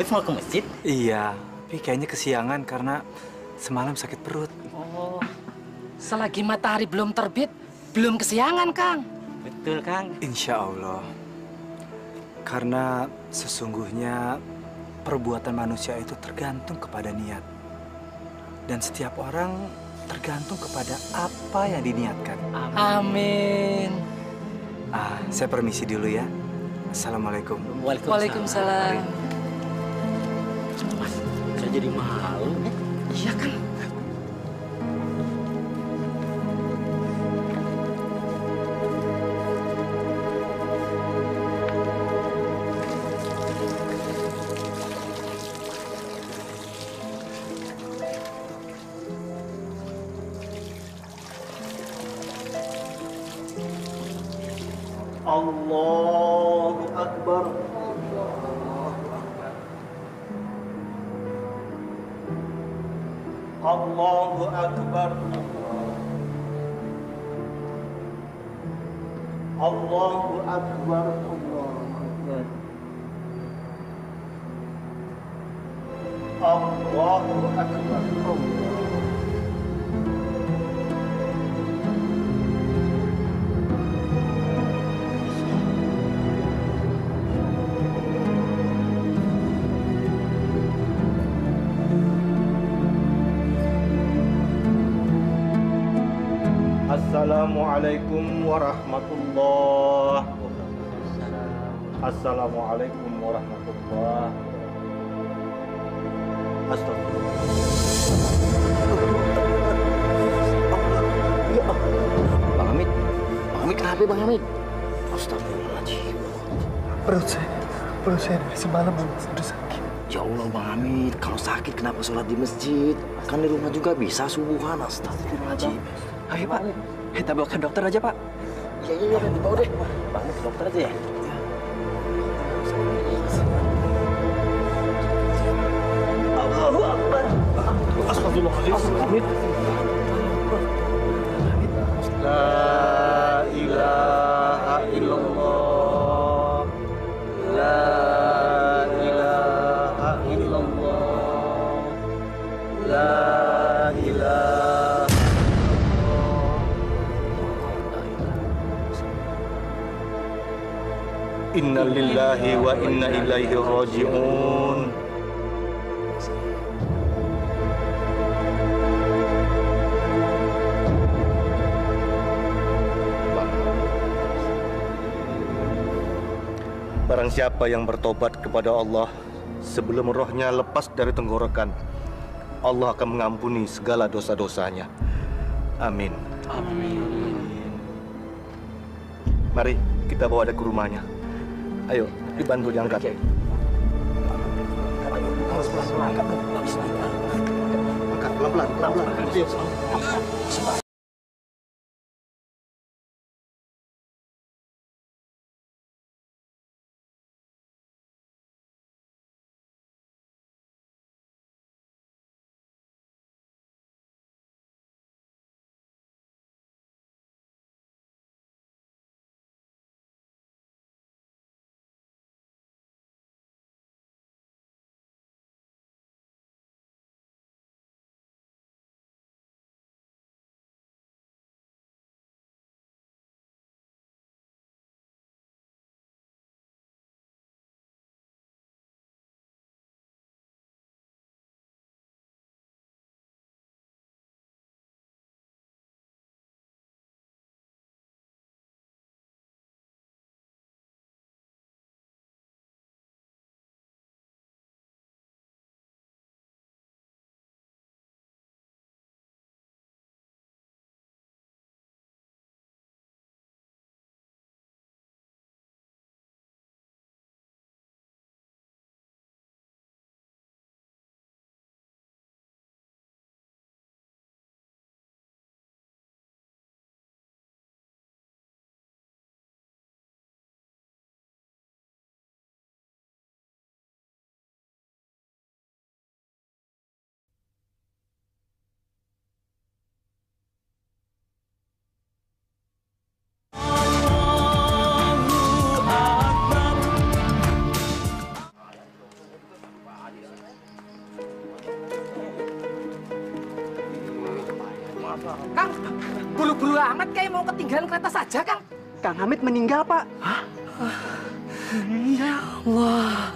Hamid mau ke masjid? Iya, tapi kayaknya kesiangan karena semalam sakit perut. Oh, selagi matahari belum terbit, belum kesiangan, Kang. Betul, Kang. Insya Allah. Karena sesungguhnya perbuatan manusia itu tergantung kepada niat. Dan setiap orang tergantung kepada apa yang diniatkan. Amin. Saya permisi dulu ya. Assalamualaikum. Waalaikumsalam. Mas, saya jadi malu. Iya, Kang. Allahu Akbar. Allahu Akbar. Allahu Akbar. Allahu Akbar. Assalamualaikum warahmatullahi wabarakatuh. Assalamualaikum warahmatullahi wabarakatuh. Astagfirullah. Bang Hamid. Bang Hamid kenapa, Bang Hamid? Astagfirullahaladzim. Perut saya dari semalam udah sakit. Ya Allah, Bang Hamid. Kalau sakit kenapa sholat di masjid? Kan di rumah juga bisa subuhan. Astagfirullahaladzim. Ayo Pak, kita bawa ke dokter aja Pak. Iya, dibawa deh. Bang Hamid ke dokter aja ya. Allahu Akbar. Astagfirullahaladzim. La ilaha illallah. La ilaha illallah. La ilaha. Inna lillahi wa inna ilaihi raji'un. Barang siapa yang bertobat kepada Allah sebelum rohnya lepas dari tenggorokan, Allah akan mengampuni segala dosa-dosanya. Amin. Amin. Mari kita bawa dia ke rumahnya. Ayo, dibantu diangkat. Angkat pelan-pelan, pelan-pelan. Kang, buru-buru amat kayak mau ketinggalan kereta saja, Kang. Kang Hamid meninggal, Pak. Hah? Ya Allah.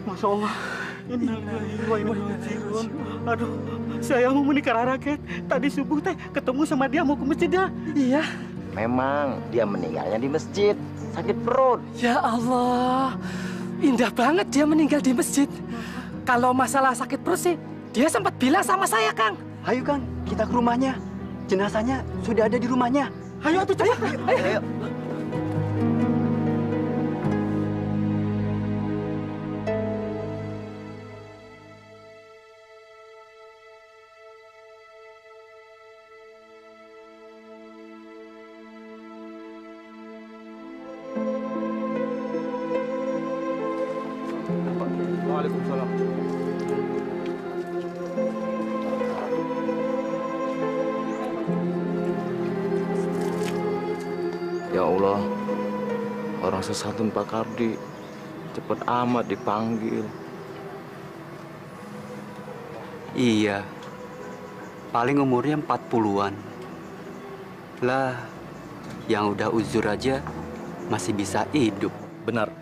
Masya Allah. Innalillahi wa inna ilaihi raji'un. Aduh, saya mau menikah rakyat. Tadi subuh teh ketemu sama dia mau ke masjid ya. Iya. Memang dia meninggalnya di masjid, sakit perut. Ya Allah. Indah banget dia meninggal di masjid. Kalau masalah sakit perut sih, dia sempat bilang sama saya, Kang. Ayo Kang, kita ke rumahnya. Jenazahnya sudah ada di rumahnya. Ayo atuh cepat. Ayo. Waalaikumsalam. Ya Allah, orang sesatun Pak Kardi cepet amat dipanggil. Iya, paling umurnya 40-an. Lah, yang udah uzur aja masih bisa hidup. Benar,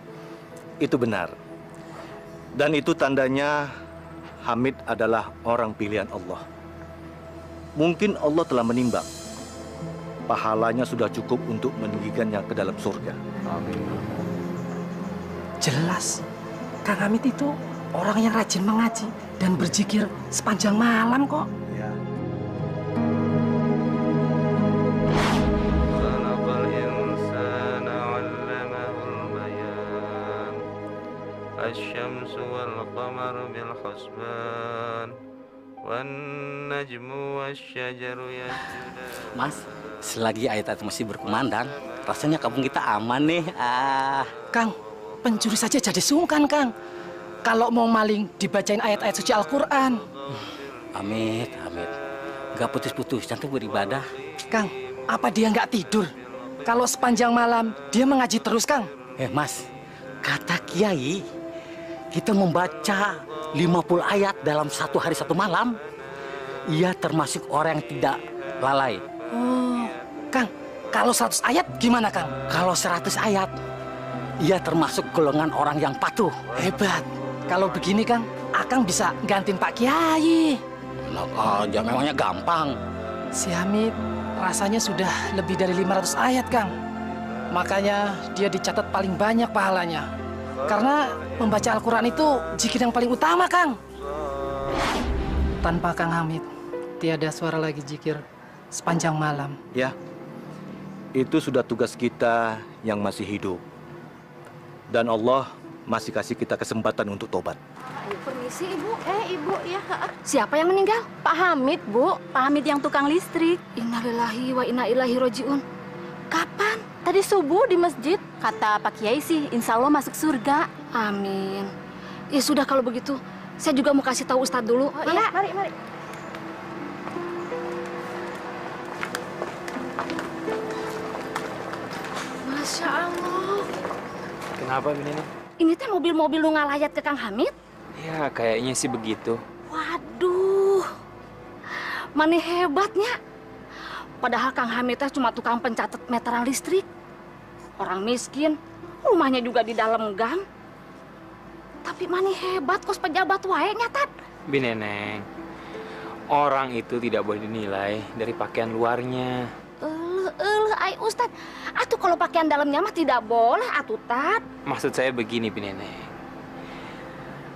itu benar. Dan itu tandanya Hamid adalah orang pilihan Allah. Mungkin Allah telah menimbang. Pahalanya sudah cukup untuk meninggikannya ke dalam surga. Amin. Jelas, Kang Hamid itu orang yang rajin mengaji dan berzikir sepanjang malam kok. Ya. الشمس والقمر بالحسبان والنجم والشجر يسجدان. Mas, selagi ayat-ayat masih berkumandang, rasanya kampung kita aman nih. Kang, pencuri saja jadi sungkan, Kang. Kalau mau maling, dibacain ayat-ayat suci Al-Quran. Amit. Gak putus-putus, cantik beribadah. Kang, apa dia nggak tidur? Kalau sepanjang malam, dia mengaji terus, Kang. Mas, kata Kiai, kita membaca 50 ayat dalam satu hari satu malam. Ia termasuk orang yang tidak lalai. Oh, Kang, kalau 100 ayat gimana, Kang? Kalau 100 ayat, ia termasuk golongan orang yang patuh. Hebat. Kalau begini, Kang, Akang bisa gantiin Pak Kiai. Enak aja, memangnya gampang. Si Hamid rasanya sudah lebih dari 500 ayat, Kang. Makanya dia dicatat paling banyak pahalanya. Karena membaca Al-Quran itu zikir yang paling utama, Kang. Tanpa Kang Hamid, tiada suara lagi zikir sepanjang malam. Ya, itu sudah tugas kita yang masih hidup. Dan Allah masih kasih kita kesempatan untuk tobat. Permisi, Ibu. Ibu, ya. Siapa yang meninggal? Pak Hamid, Bu. Pak Hamid yang tukang listrik. Innalillahi wa inna ilaihi raji'un. Kapan? Tadi subuh di masjid. Kata Pak Kiai sih, insya Allah masuk surga. Amin. Ya sudah kalau begitu, saya juga mau kasih tahu Ustadz dulu. Oh, iya, mari. Masya Allah. Kenapa, Nini? Ini teh mobil-mobil lu ngalayat ke Kang Hamid? Ya, kayaknya sih begitu. Waduh, mana hebatnya. Padahal Kang Hamid teh cuma tukang pencatat meteran listrik. Orang miskin, rumahnya juga di dalam gang. Tapi mana hebat kos pejabat wae nyatat. Bineneng, orang itu tidak boleh dinilai dari pakaian luarnya. Ay Ustad, atuh kalau pakaian dalamnya mah tidak boleh atuh Tat. Maksud saya begini, Bineneng.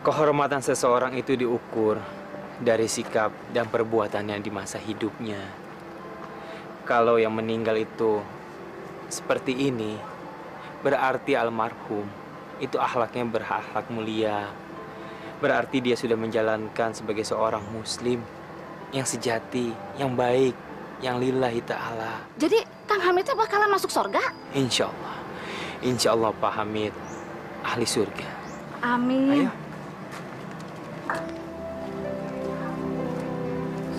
Kehormatan seseorang itu diukur dari sikap dan perbuatannya di masa hidupnya. Kalau yang meninggal itu seperti ini, berarti almarhum itu akhlaknya berakhlak mulia. Berarti dia sudah menjalankan sebagai seorang muslim yang sejati, yang baik, yang lillahi ta'ala. Jadi Kang Hamid itu bakalan masuk surga? Insya Allah. Insya Allah Pak Hamid ahli surga. Amin. Ayo.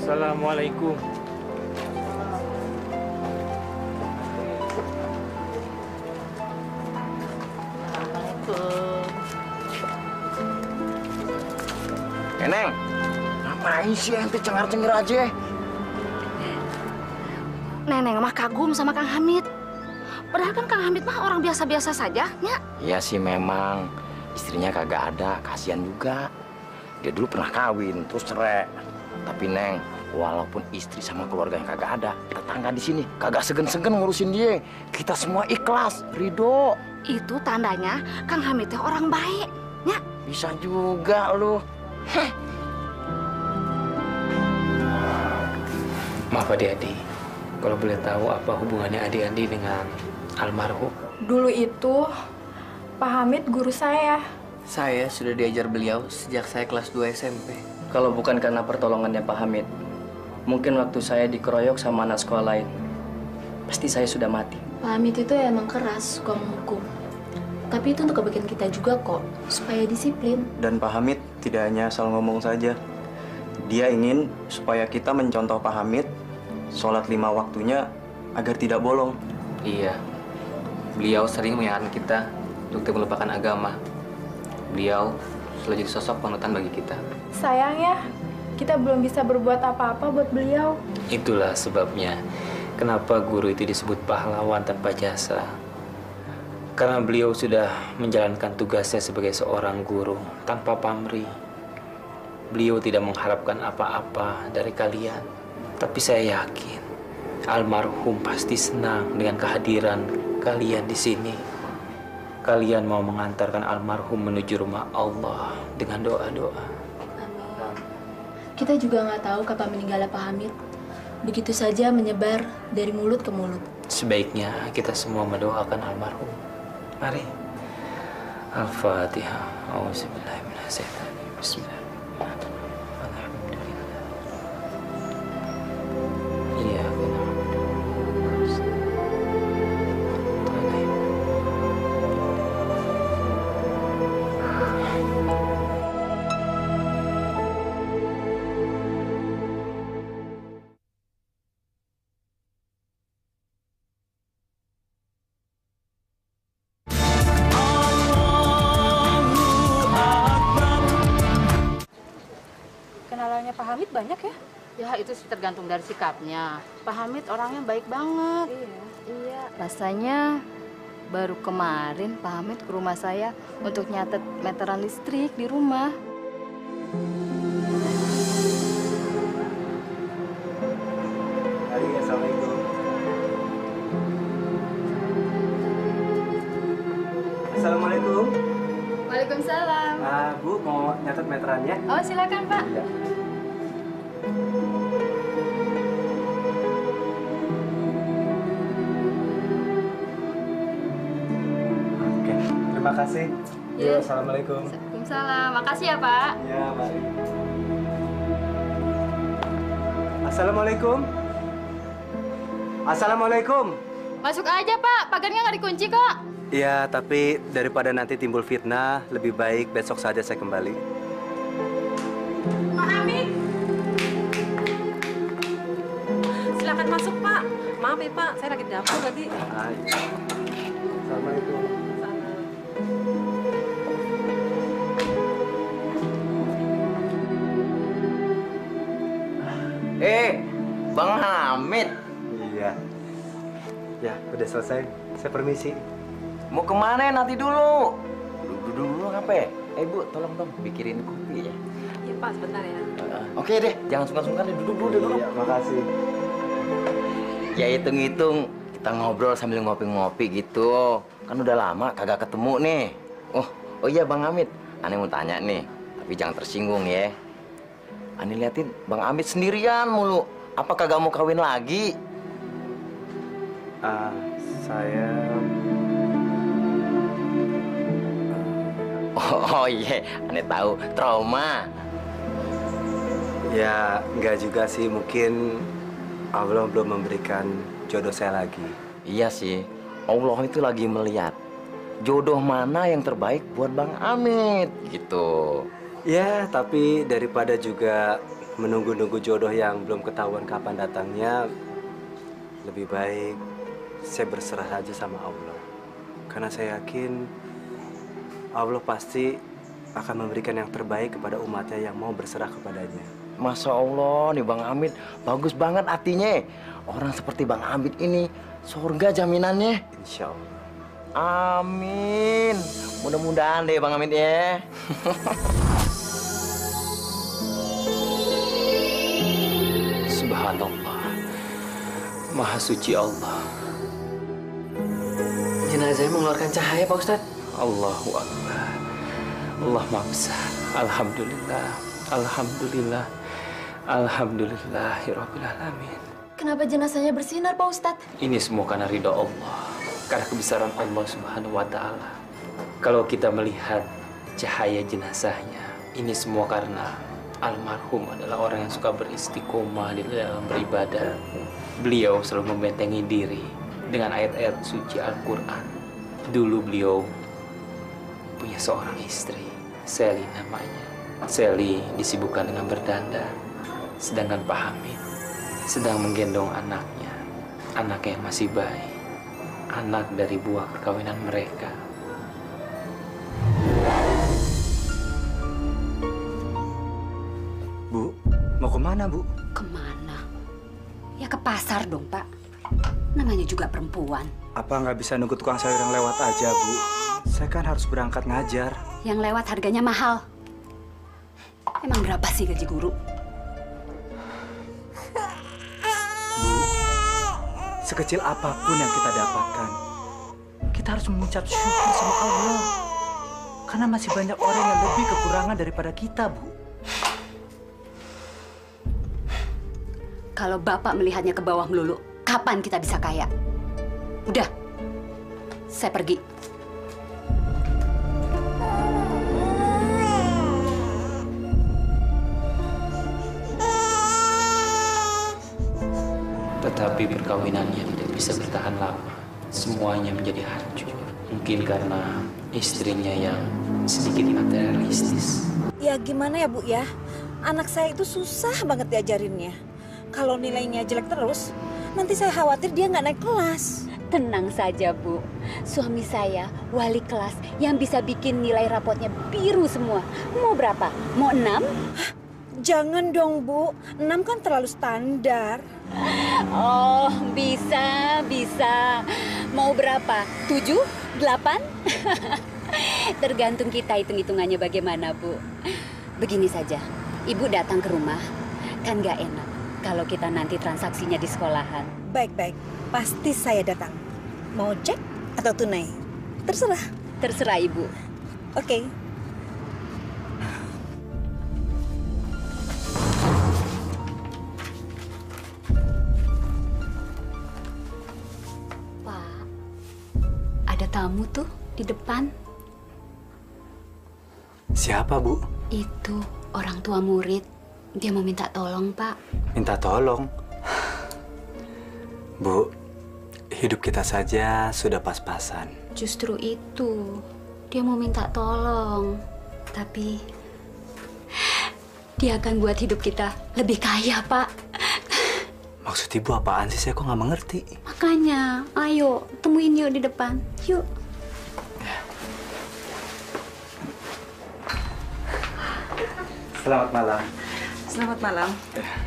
Assalamualaikum. Neneng, ngapain sih ente cengar-cengir aja? Neneng mah kagum sama Kang Hamid. Padahal kan Kang Hamid mah orang biasa-biasa saja, ya. Iya sih memang. Istrinya kagak ada, kasihan juga. Dia dulu pernah kawin, terus cerai. Tapi Neng, walaupun istri sama keluarganya kagak ada, tetangga di sini kagak segen-segen ngurusin dia. Kita semua ikhlas, ridho. Itu tandanya Kang Hamid teh orang baik, ya. Bisa juga lu. Maaf adik-adik, kalau boleh tahu apa hubungannya adik-adik dengan almarhum? Dulu itu Pak Hamid guru saya. Saya sudah diajar beliau sejak saya kelas 2 SMP. Kalau bukan karena pertolongannya Pak Hamid, mungkin waktu saya dikeroyok sama anak sekolah lain, pasti saya sudah mati. Pak Hamid itu emang keras, suka menghukum. Tapi itu untuk kebaikan kita juga kok, supaya disiplin. Dan Pak Hamid tidak hanya asal ngomong saja. Dia ingin supaya kita mencontoh Pak Hamid, sholat 5 waktunya agar tidak bolong. Iya, beliau sering mengingatkan kita untuk tidak melupakan agama. Beliau selalu jadi sosok panutan bagi kita. Sayang ya, kita belum bisa berbuat apa-apa buat beliau. Itulah sebabnya kenapa guru itu disebut pahlawan tanpa jasa. Karena beliau sudah menjalankan tugasnya sebagai seorang guru tanpa pamrih. Beliau tidak mengharapkan apa-apa dari kalian. Tapi saya yakin almarhum pasti senang dengan kehadiran kalian di sini. Kalian mau mengantarkan almarhum menuju rumah Allah dengan doa-doa. Kita juga nggak tahu kapan meninggalnya Pak Hamid. Begitu saja menyebar dari mulut ke mulut. Sebaiknya kita semua mendoakan almarhum. Mari. Al-Fatihah. Auzubillahiminasyaitonirrajim. Bismillahirrahmanirrahim. Alhamdulillah. Iyyaka na'budu wa nasta'in. Kenalannya Pak Hamid banyak ya? Ya itu sih tergantung dari sikapnya. Pak Hamid orangnya baik banget. Iya. Rasanya baru kemarin Pak Hamid ke rumah saya untuk nyatet meteran listrik di rumah. Assalamualaikum. Assalamualaikum. Waalaikumsalam. Bu mau nyatet meterannya? Oh silakan Pak. Iya. Oke, terima kasih. Iya. Assalamualaikum. Waalaikumsalam. Makasih ya Pak. Ya, mari. Assalamualaikum. Assalamualaikum. Masuk aja Pak. Pagarnya nggak dikunci kok. Ya, tapi daripada nanti timbul fitnah, lebih baik besok saja saya kembali. Pak Hamid. Silakan masuk Pak. Maaf ya Pak, saya lagi di dapur tadi. Assalamualaikum. Bang Hamid. Iya. Ya, udah selesai. Saya permisi. Mau kemana nanti dulu? Duduk dulu apa? Bu, tolong dong bikinin kopi ya. Iya Pak, sebentar ya. Oke deh, jangan sungkan-sungkan deh, duduk dulu, duduk. Iya, makasih. Ya hitung-hitung kita ngobrol sambil ngopi-ngopi gitu. Kan udah lama kagak ketemu nih. Oh iya Bang Hamid, aneh mau tanya nih, tapi jangan tersinggung ya. Aneh liatin Bang Hamid sendirian mulu. Apa kagak mau kawin lagi? Saya... Oh iya, aneh tahu trauma. Ya, enggak juga sih. Mungkin Allah belum memberikan jodoh saya lagi. Iya sih, Allah itu lagi melihat jodoh mana yang terbaik buat Bang Hamid gitu. Ya, tapi daripada juga menunggu-nunggu jodoh yang belum ketahuan kapan datangnya, lebih baik saya berserah aja sama Allah. Karena saya yakin Allah pasti akan memberikan yang terbaik kepada umatnya yang mau berserah kepadanya. Masya Allah nih Bang Hamid, bagus banget hatinya. Orang seperti Bang Hamid ini surga jaminannya. Insya Allah. Amin. Mudah-mudahan deh Bang Hamid ya. Subhanallah, Maha Suci Allah. Jenazahnya mengeluarkan cahaya, Pak Ustadz. Allahu Akbar. Allah Maha Besar. Alhamdulillah. Alhamdulillah. Alhamdulillahirabbil alamin. Kenapa jenazahnya bersinar, Pak Ustadz? Ini semua karena ridho Allah, karena kebesaran Allah Subhanahu wa taala. Kalau kita melihat cahaya jenazahnya, ini semua karena almarhum adalah orang yang suka beristiqomah di dalam beribadah. Beliau selalu membentengi diri dengan ayat-ayat suci Al-Qur'an. Dulu beliau punya seorang istri, Seli namanya. Seli disibukkan dengan berdandan, sedangkan Pak Hamid sedang menggendong anaknya yang masih bayi, anak dari buah perkawinan mereka. Bu, mau kemana, Bu? Kemana? Ya ke pasar dong, Pak. Namanya juga perempuan. Apa nggak bisa nunggu tukang sayur yang lewat aja, Bu? Saya kan harus berangkat ngajar. Yang lewat harganya mahal. Emang berapa sih gaji guru? Sekecil apapun yang kita dapatkan, kita harus mengucap syukur sama Allah. Karena masih banyak orang yang lebih kekurangan daripada kita, Bu. Kalau Bapak melihatnya ke bawah melulu, kapan kita bisa kaya? Udah, saya pergi. Tetapi perkawinannya tidak bisa bertahan lama. Semuanya menjadi hancur. Mungkin karena istrinya yang sedikit materialistis. Ya gimana ya Bu ya? Anak saya itu susah banget diajarinnya. Kalau nilainya jelek terus, nanti saya khawatir dia nggak naik kelas. Tenang saja, Bu. Suami saya wali kelas yang bisa bikin nilai rapotnya biru semua. Mau berapa? Mau 6? Hah? Jangan dong, Bu. 6 kan terlalu standar. Oh, bisa. Mau berapa? 7? 8? Tergantung kita hitung-hitungannya bagaimana, Bu. Begini saja, Ibu datang ke rumah, kan nggak enak kalau kita nanti transaksinya di sekolahan. Baik. Pasti saya datang. Mau cek atau tunai? Terserah. Terserah, Ibu. Oke. Pak, ada tamu tuh di depan. Siapa, Bu? Itu orang tua murid. Dia mau minta tolong, Pak. Minta tolong? Bu, hidup kita saja sudah pas-pasan. Justru itu. Dia mau minta tolong. Tapi dia akan buat hidup kita lebih kaya, Pak. Maksud Ibu apaan sih? Saya kok nggak mengerti. Makanya, ayo temuin yuk di depan. Yuk. Selamat malam. Selamat malam.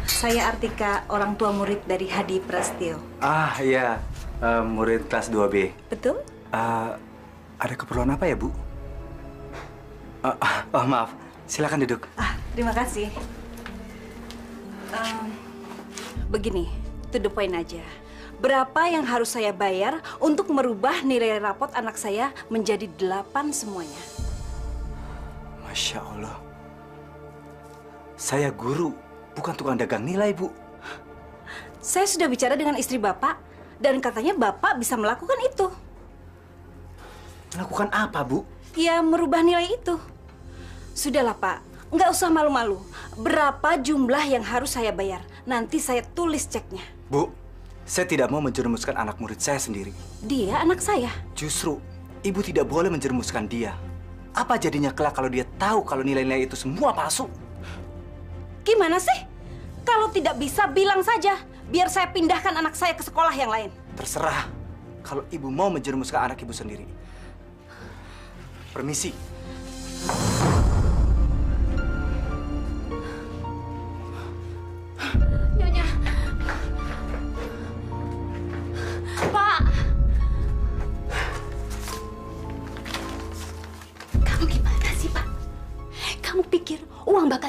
Saya Artika, orang tua murid dari Hadi Prastio. Ah, iya. Murid kelas 2B. Betul? Ada keperluan apa ya, Bu? Oh, maaf. Silakan duduk. Terima kasih. Begini, to the point aja. Berapa yang harus saya bayar untuk merubah nilai rapot anak saya menjadi 8 semuanya? Masya Allah. Saya guru, bukan tukang dagang nilai, Bu. Saya sudah bicara dengan istri Bapak, dan katanya Bapak bisa melakukan itu. Melakukan apa, Bu? Ya, merubah nilai itu. Sudahlah, Pak. Nggak usah malu-malu. Berapa jumlah yang harus saya bayar? Nanti saya tulis ceknya. Bu, saya tidak mau menjerumuskan anak murid saya sendiri. Dia anak saya. Justru, Ibu tidak boleh menjerumuskan dia. Apa jadinya kelak kalau dia tahu kalau nilai-nilai itu semua palsu? Gimana sih? Kalau tidak bisa, bilang saja. Biar saya pindahkan anak saya ke sekolah yang lain. Terserah. Kalau Ibu mau menjerumuskan anak Ibu sendiri. Permisi.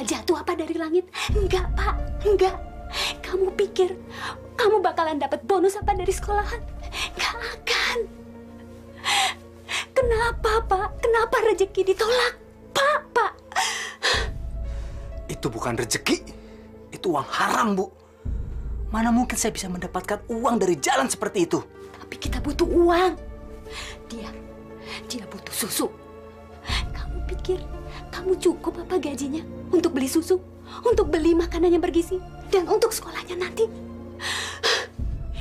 jatuh apa dari langit? Enggak, Pak. Enggak. Kamu pikir kamu bakalan dapat bonus apa dari sekolahan? Enggak akan. Kenapa, Pak? Kenapa rezeki ditolak? Pak. Itu bukan rezeki. Itu uang haram, Bu. Mana mungkin saya bisa mendapatkan uang dari jalan seperti itu? Tapi kita butuh uang. Dia butuh susu. Kamu pikir kamu cukup apa gajinya untuk beli susu, untuk beli makanan yang bergizi, dan untuk sekolahnya nanti?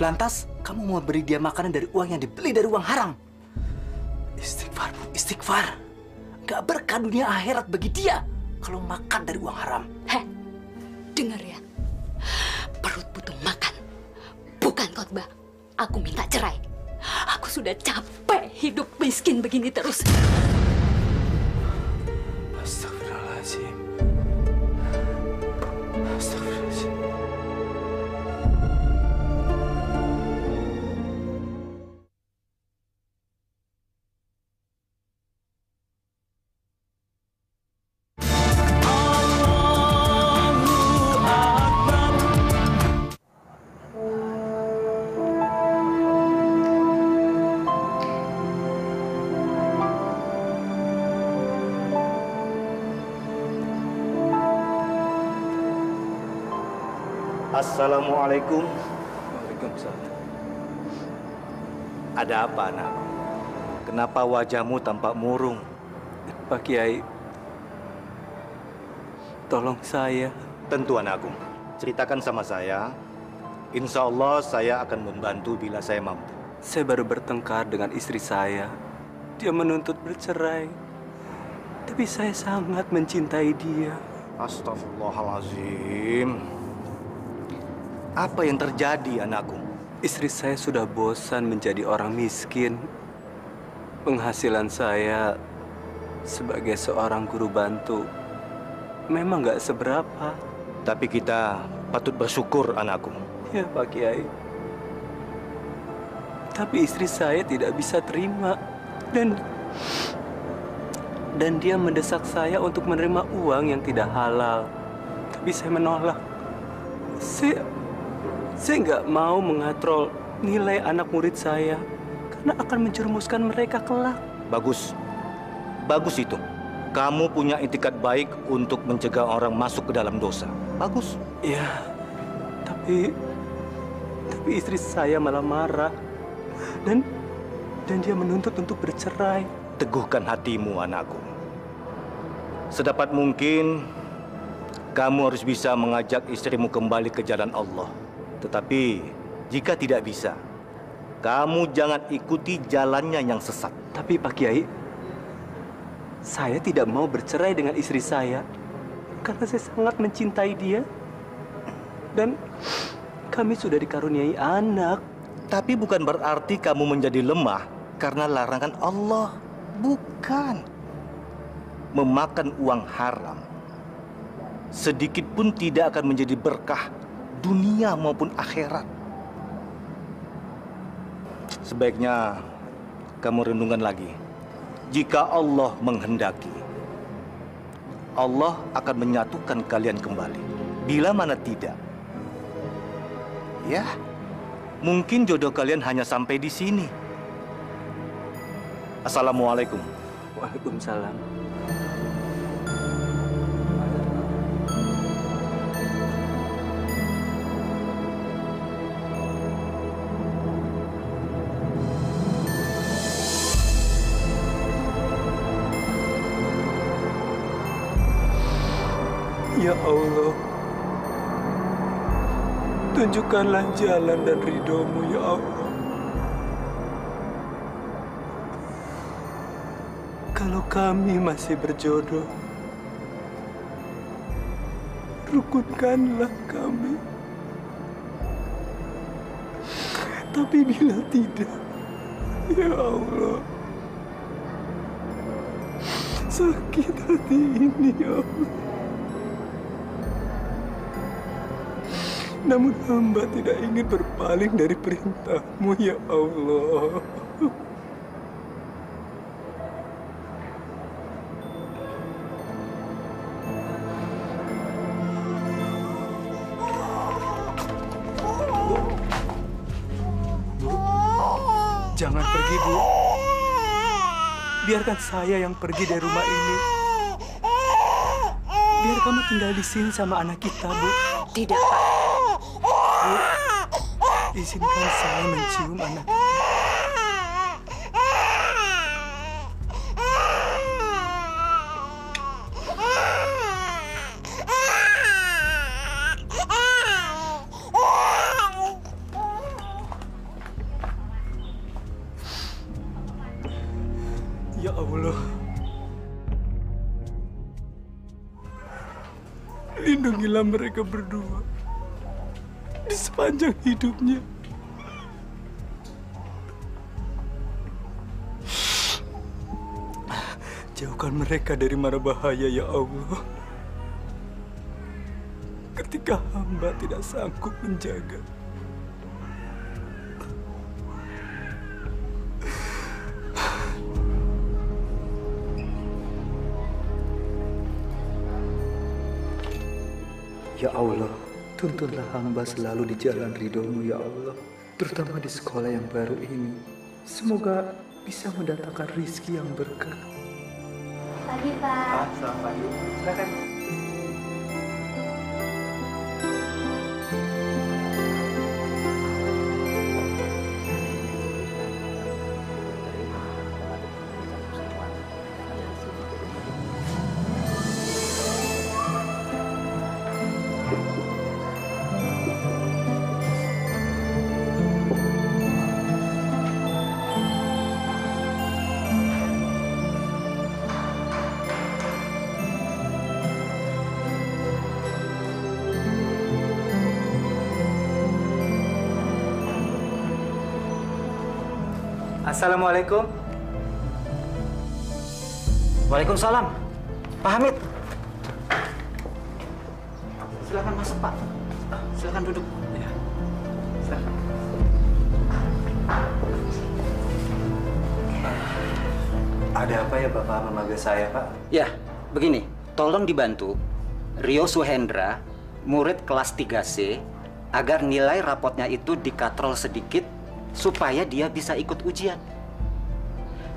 Lantas, kamu mau beri dia makanan dari uang yang dibeli dari uang haram? Istighfar, Bu, istighfar. Gak berkah dunia akhirat bagi dia kalau makan dari uang haram. Heh, dengar ya. Perut butuh makan, bukan khotbah. Aku minta cerai. Aku sudah capek hidup miskin begini terus. Astagfirullahaladzim. Astagfirullahaladzim. Assalamualaikum. Waalaikumsalam. Ada apa, anak? Kenapa wajahmu tampak murung? Pak Kiai, tolong saya. Tentu, anakku. Ceritakan sama saya. Insya Allah saya akan membantu bila saya mampu. Saya baru bertengkar dengan istri saya. Dia menuntut bercerai. Tapi saya sangat mencintai dia. Astagfirullahaladzim. Apa yang terjadi, anakku? Istri saya sudah bosan menjadi orang miskin. Penghasilan saya sebagai seorang guru bantu memang nggak seberapa. Tapi kita patut bersyukur, anakku. Ya, Pak Kiai. Tapi istri saya tidak bisa terima. Dan dia mendesak saya untuk menerima uang yang tidak halal. Tapi saya menolak. Saya nggak mau mengatrol nilai anak murid saya karena akan menjerumuskan mereka kelak. Bagus. Bagus itu. Kamu punya itikat baik untuk mencegah orang masuk ke dalam dosa. Bagus. Ya, tapi istri saya malah marah. Dan dia menuntut untuk bercerai. Teguhkan hatimu, anakku. Sedapat mungkin, kamu harus bisa mengajak istrimu kembali ke jalan Allah. Tetapi, jika tidak bisa, kamu jangan ikuti jalannya yang sesat. Tapi Pak Kiai, saya tidak mau bercerai dengan istri saya karena saya sangat mencintai dia. Dan kami sudah dikaruniai anak. Tapi bukan berarti kamu menjadi lemah karena larangan Allah. Bukan. Memakan uang haram sedikit pun tidak akan menjadi berkah dunia maupun akhirat. Sebaiknya kamu renungkan lagi. Jika Allah menghendaki, Allah akan menyatukan kalian kembali. Bila mana tidak, ya, mungkin jodoh kalian hanya sampai di sini. Assalamualaikum. Waalaikumsalam. Ya Allah, tunjukkanlah jalan dan ridho-Mu, ya Allah. Kalau kami masih berjodoh, rukunkanlah kami. Tapi bila tidak, ya Allah, sakit hati ini, ya Allah. Namun hamba tidak ingin berpaling dari perintah-Mu, ya Allah. Jangan pergi, Bu. Biarkan saya yang pergi dari rumah ini. Biar kamu tinggal di sini sama anak kita, Bu. Tidak, Pak. Bu, izinkan saya mencium anak kita. Ya Allah, lindungilah mereka berdua di sepanjang hidupnya. Jauhkan mereka dari mara bahaya, ya Allah. Ketika hamba tidak sanggup menjaga. Ya Allah, tuntunlah hamba selalu di jalan ridho-Mu, ya Allah. Terutama di sekolah yang baru ini. Semoga bisa mendatangkan rizki yang berkah. Pagi, Pak. Selamat pagi. Silakan. Assalamualaikum. Waalaikumsalam. Pak Hamid. Silakan masuk, Pak. Silakan duduk. Ya. Silakan. Ada apa ya Bapak memanggil saya, Pak? Ya, begini. Tolong dibantu Rio Suhendra, murid kelas 3C, agar nilai rapotnya itu dikatrol sedikit supaya dia bisa ikut ujian.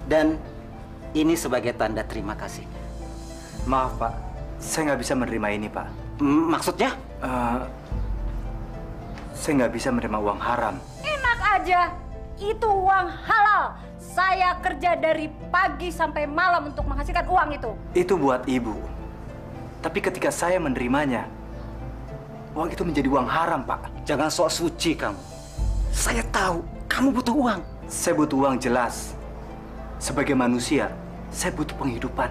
Dan ini sebagai tanda terima kasih. Maaf, Pak. Saya nggak bisa menerima ini, Pak. Maksudnya? Saya nggak bisa menerima uang haram. Enak aja. Itu uang halal. Saya kerja dari pagi sampai malam untuk menghasilkan uang itu. Itu buat Ibu. Tapi ketika saya menerimanya, uang itu menjadi uang haram, Pak. Jangan sok suci kamu. Saya tahu kamu butuh uang. Saya butuh uang jelas. Sebagai manusia, saya butuh penghidupan.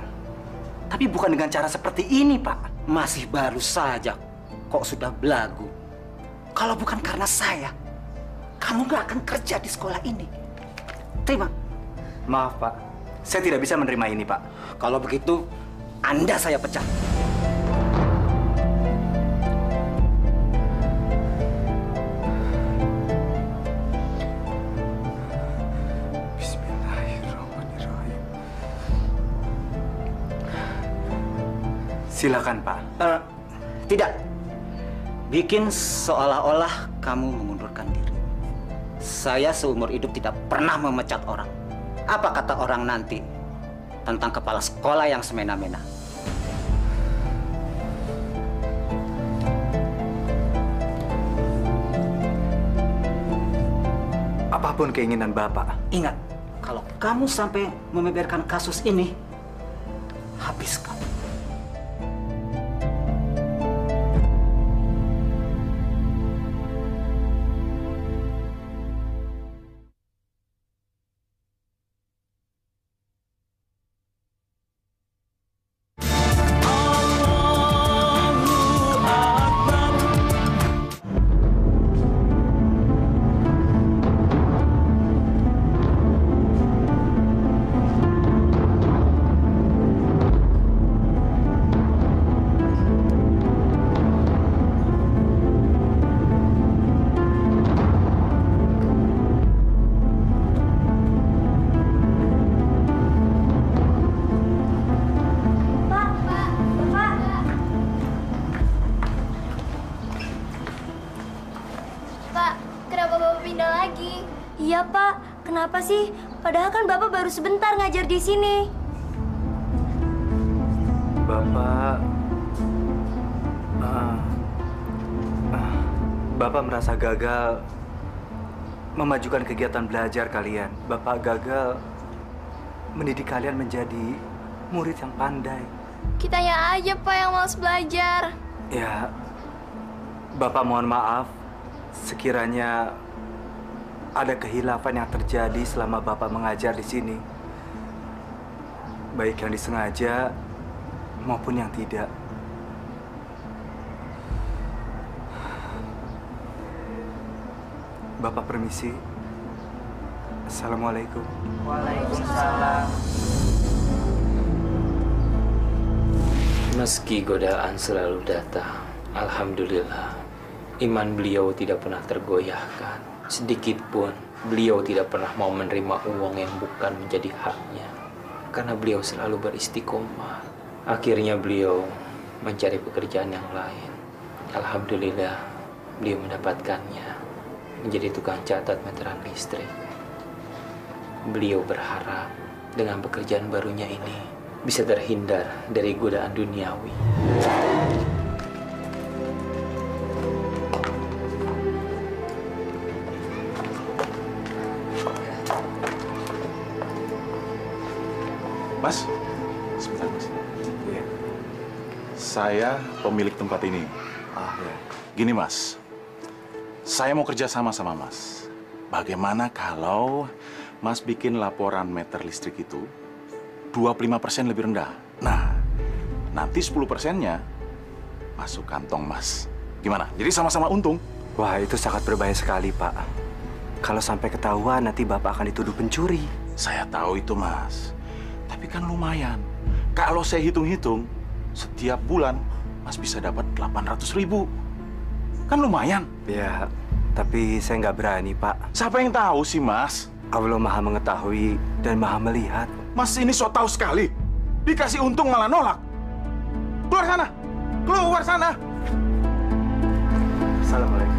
Tapi bukan dengan cara seperti ini, Pak. Masih baru saja, kok sudah belagu. Kalau bukan karena saya, kamu nggak akan kerja di sekolah ini. Terima. Maaf, Pak. Saya tidak bisa menerima ini, Pak. Kalau begitu, Anda saya pecat. Silakan, Pak. Tidak. Bikin seolah-olah kamu mengundurkan diri. Saya seumur hidup tidak pernah memecat orang. Apa kata orang nanti tentang kepala sekolah yang semena-mena? Apapun keinginan Bapak. Ingat, kalau kamu sampai membeberkan kasus ini, habis kamu. Iya, Pak. Kenapa sih? Padahal kan Bapak baru sebentar ngajar di sini. Bapak merasa gagal memajukan kegiatan belajar kalian. Bapak gagal mendidik kalian menjadi murid yang pandai. Kitanya aja, Pak, yang malas belajar. Ya, Bapak mohon maaf sekiranya ada kehilafan yang terjadi selama Bapak mengajar di sini. Baik yang disengaja maupun yang tidak. Bapak permisi. Assalamualaikum. Waalaikumsalam. Meski godaan selalu datang, alhamdulillah, iman beliau tidak pernah tergoyahkan. Sedikit pun beliau tidak pernah mau menerima uang yang bukan menjadi haknya. Karena beliau selalu beristiqomah. Akhirnya beliau mencari pekerjaan yang lain. Alhamdulillah, beliau mendapatkannya. Menjadi tukang catat meteran listrik. Beliau berharap dengan pekerjaan barunya ini bisa terhindar dari godaan duniawi. Mas, sebentar Mas. Iya. Saya pemilik tempat ini. Ya. Gini Mas, saya mau kerja sama Mas. Bagaimana kalau Mas bikin laporan meter listrik itu 25% lebih rendah? Nah, nanti 10%-nya masuk kantong Mas. Gimana? Jadi sama-sama untung. Wah, itu sangat berbahaya sekali, Pak. Kalau sampai ketahuan, nanti Bapak akan dituduh pencuri. Saya tahu itu, Mas. Tapi kan lumayan. Kalau saya hitung-hitung, setiap bulan Mas bisa dapat 800.000. Kan lumayan. Ya, tapi saya nggak berani, Pak. Siapa yang tahu sih, Mas? Allah Maha mengetahui dan Maha melihat. Mas ini so tahu sekali. Dikasih untung malah nolak. Keluar sana! Keluar sana! Assalamualaikum.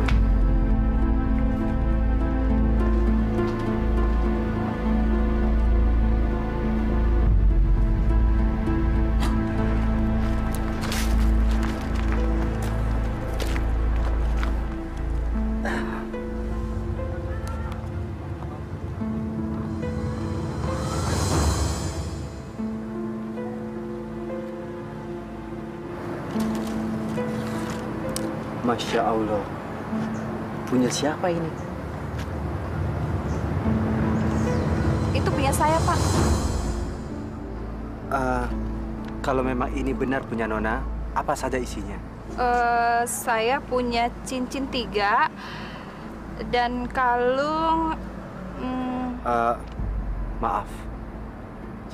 Masya Allah. Punya siapa ini? Itu punya saya, Pak. Kalau memang ini benar punya Nona, apa saja isinya? Saya punya cincin 3 dan kalung. Maaf,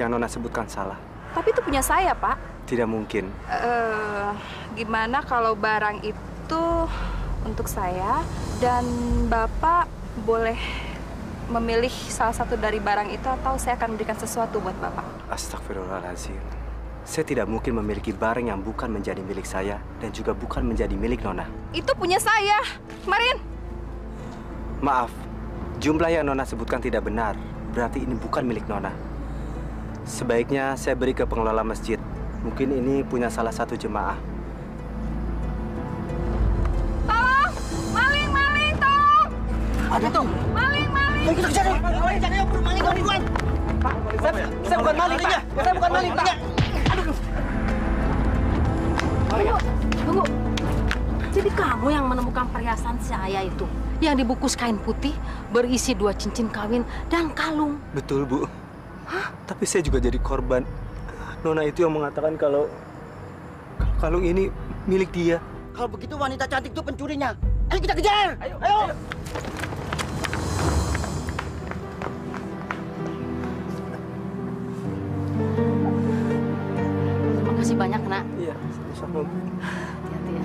yang Nona sebutkan salah. Tapi itu punya saya, Pak. Tidak mungkin. Gimana kalau barang itu untuk saya dan Bapak boleh memilih salah satu dari barang itu atau saya akan memberikan sesuatu buat Bapak. Astagfirullahaladzim. Saya tidak mungkin memiliki barang yang bukan menjadi milik saya dan juga bukan menjadi milik Nona. Itu punya saya. Kemarin. Maaf, jumlah yang Nona sebutkan tidak benar. Berarti ini bukan milik Nona. Sebaiknya saya beri ke pengelola masjid. Mungkin ini punya salah satu jemaah. Tolong! Maling, maling, tolong! Ada tuh. Maling, maling! Ayo kita kejar yuk. Jangan yuk, maling duluan. Pak, saya bukan maling, Pak. Saya bukan maling, Pak. Aduh. Tunggu. Jadi kamu yang menemukan perhiasan saya itu, yang dibungkus kain putih berisi 2 cincin kawin dan kalung. Betul, Bu. Hah? Tapi saya juga jadi korban. Nona itu yang mengatakan kalau kalung ini milik dia. Kalau begitu wanita cantik itu pencurinya. Ayo kita kejar. Ayo. Terima kasih banyak, Nak. Iya, sama-sama. Hati-hati ya.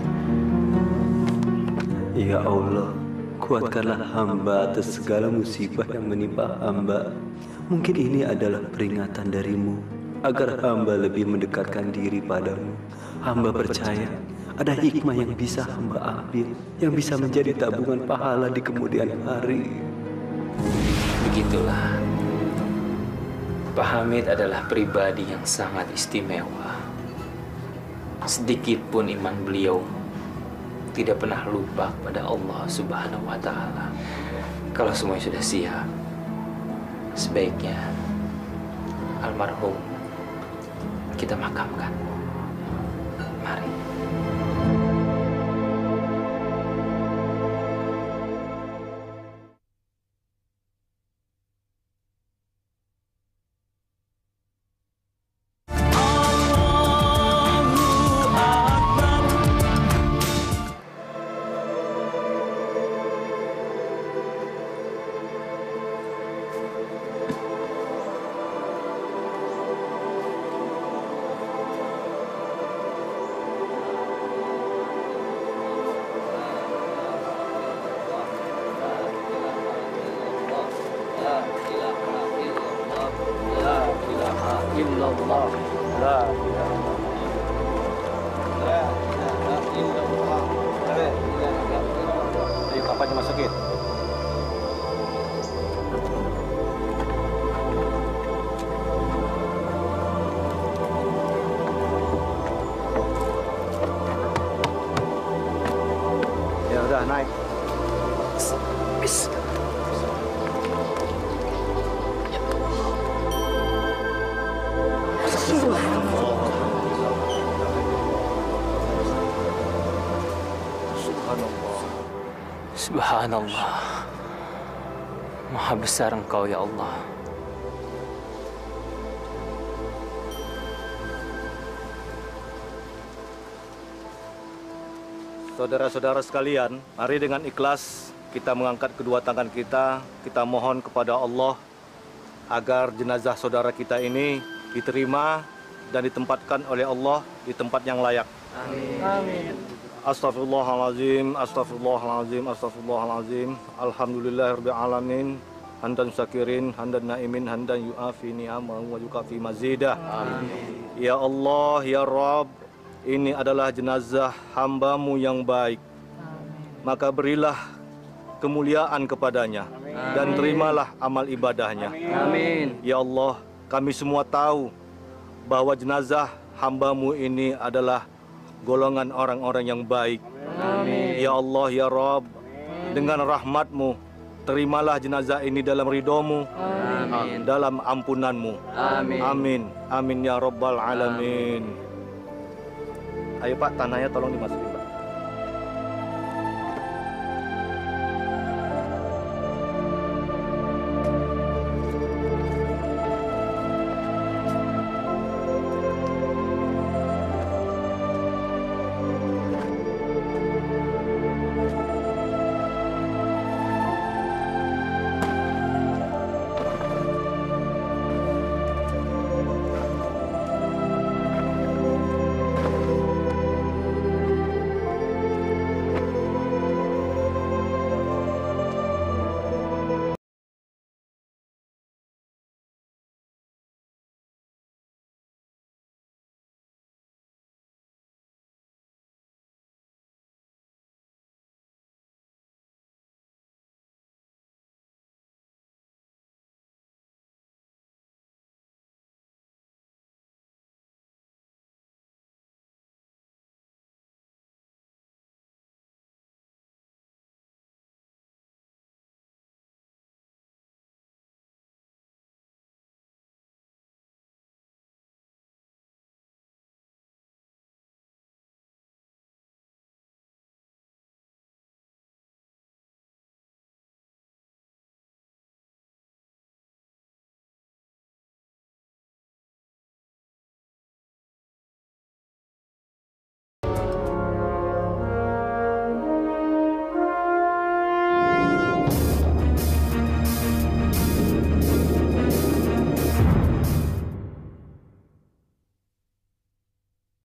Ya Allah, kuatkanlah hamba atas segala musibah yang menimpa hamba. Mungkin ini adalah peringatan darimu, agar hamba lebih mendekatkan diri padamu. Hamba percaya ada hikmah yang bisa hamba ambil, yang bisa menjadi tabungan pahala di kemudian hari. begitulah. Pak Hamid adalah pribadi yang sangat istimewa. Sedikit pun iman beliau tidak pernah lupa pada Allah Subhanahu wa Ta'ala. Kalau semuanya sudah siap, sebaiknya almarhum kita makamkan. Mari. Ayo, kapan dimasukin? Ya udah, naik. Bis. Subhanallah. Maha besar Engkau ya Allah. Saudara-saudara sekalian, mari dengan ikhlas kita mengangkat kedua tangan kita mohon kepada Allah agar jenazah saudara kita ini diterima dan ditempatkan oleh Allah di tempat yang layak. Amin. Amin. Astaghfirullahalazim, astaghfirullahalazim, astaghfirullahalazim. Alhamdulillahirabbil alamin. Hamdan syakirin, hamdan naimin, hamdan yu'afi ni'amahu wa yukafi mazidah. Amin. Ya Allah, ya Rabb, ini adalah jenazah hamba-Mu yang baik. Maka berilah kemuliaan kepadanya. Amin. Dan terimalah amal ibadahnya. Amin. Ya Allah, kami semua tahu bahwa jenazah hamba-Mu ini adalah golongan orang-orang yang baik. Amin. Ya Allah, ya Rabb, dengan rahmat-Mu, terimalah jenazah ini dalam ridho-Mu, dalam ampunan-Mu. Amin. Amin. Amin ya Rabbal alamin. Ayo Pak, tanahnya tolong dimasukin.